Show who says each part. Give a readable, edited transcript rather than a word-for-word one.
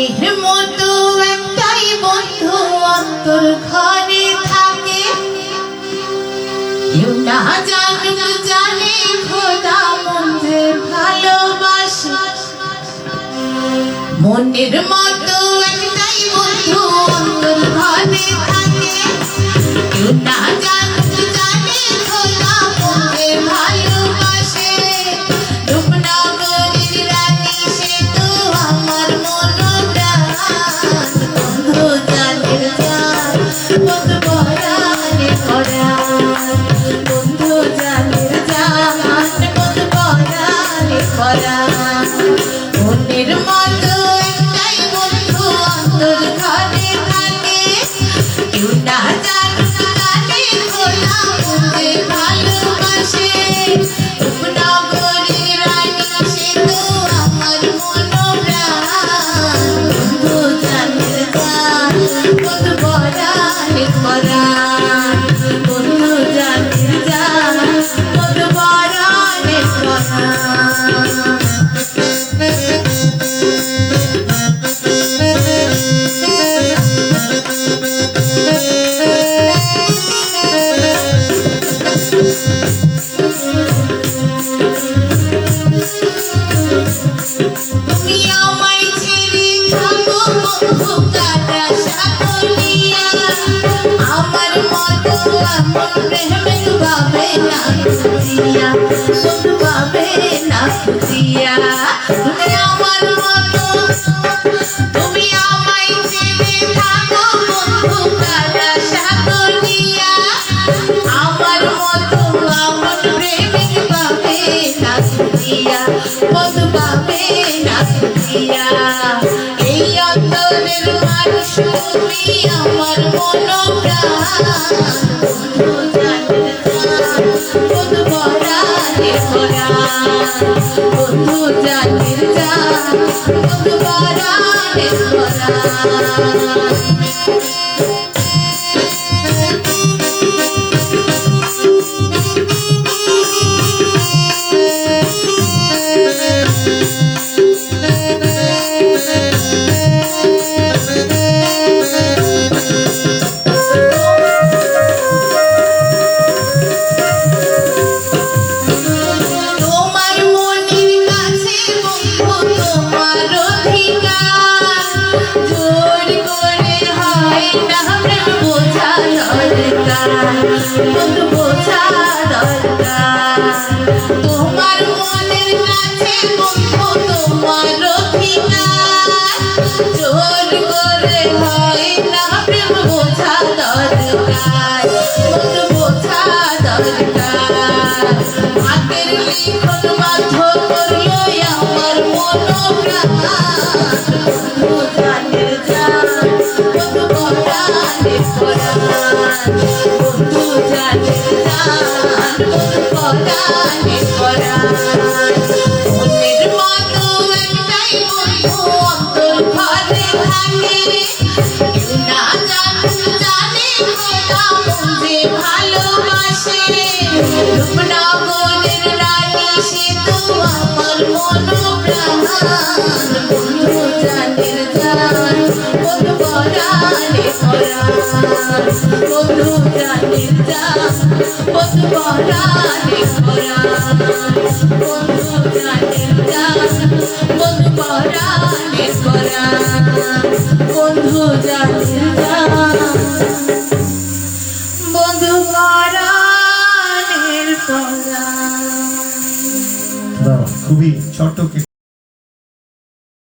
Speaker 1: মনের মতো একটাই বন্ধু অন্তর ঘরে থাকে, কেউ না জানুক জানে খোদা মন যে ভালোবাসে। মনের মতো একটাই বন্ধু অন্তর ঘরে থাকে, কেউ না জানুক জানে খোদা মন যে ভালোবাসে। রূপনগরীর রানী সে তো আমার মনপ্রাণ, বন্ধু জানের জান কত পরাণে পরাণ, বন্ধু জানের জান কত পরাণে পরাণ। মনের মতো একটাই বন্ধু অন্তর ঘরে থাকে, কেউ না জানুক জানে খোদা মন যে ভালোবাসে। রূপনগরীর রানী সে তো আমার মনপ্রাণ, বন্ধু জানের জান কত পরাণে পরাণ, বন্ধু জানের জান কত পরাণে পরাণ। তুমি আমায় ছেড়ে থাকো বন্ধু কাটা সাগরিয়া, আমার মতো এমন প্রেমিক পাবে না খুঁজিয়া, বন্ধু পাবে না খুঁজিয়া। তুমি আমার মতো, তুমি আমায় ছেড়ে থাকো বন্ধু কাটা সাগরিয়া, আমার মতো এমন প্রেমিক পাবে না খুঁজিয়া, বন্ধু পাবে না খুঁজিয়া। এই অন্তরের মানুষ তুমি আমার মনপ্রাণ, বন্ধু জানের জান কত পরাণে পরাণ, বন্ধু জানের জান কত পরাণে পরাণ। তোমার মনের কাছে বন্ধু তোমার অধিকার, জোর করে হয় না প্রেম বোঝা দরকার, বন্ধু বোঝা দরকার। তোমার মনের কাছে বন্ধু তোমার অধিকার, জোর করে হয় না প্রেম বোঝা দরকার, বন্ধু বোঝা দরকার। হাতের লিখন বাধ্য করলো আমার মনপ্রাণ, বন্ধু জানের জান কত পরাণে পরাণ, বন্ধু জানের জান কত পরাণে পরাণ। মনের মতো একটাই বন্ধু অন্তর ঘরে থাকে, কেউ না জানুক জানে খোদা মন যে ভালোবাসে। রূপনগরীর রানী সে তো আমার মনপ্রাণ, বন্ধু জানের জান কত পরাণে পরাণ, বন্ধু জানের জান কত পরাণে পরাণ, বন্ধু জানের জান কত পরাণে পরাণ, বন্ধু জানের জান বন্ধু পরাণের পরাণ।
Speaker 2: খুবই ছোট্ট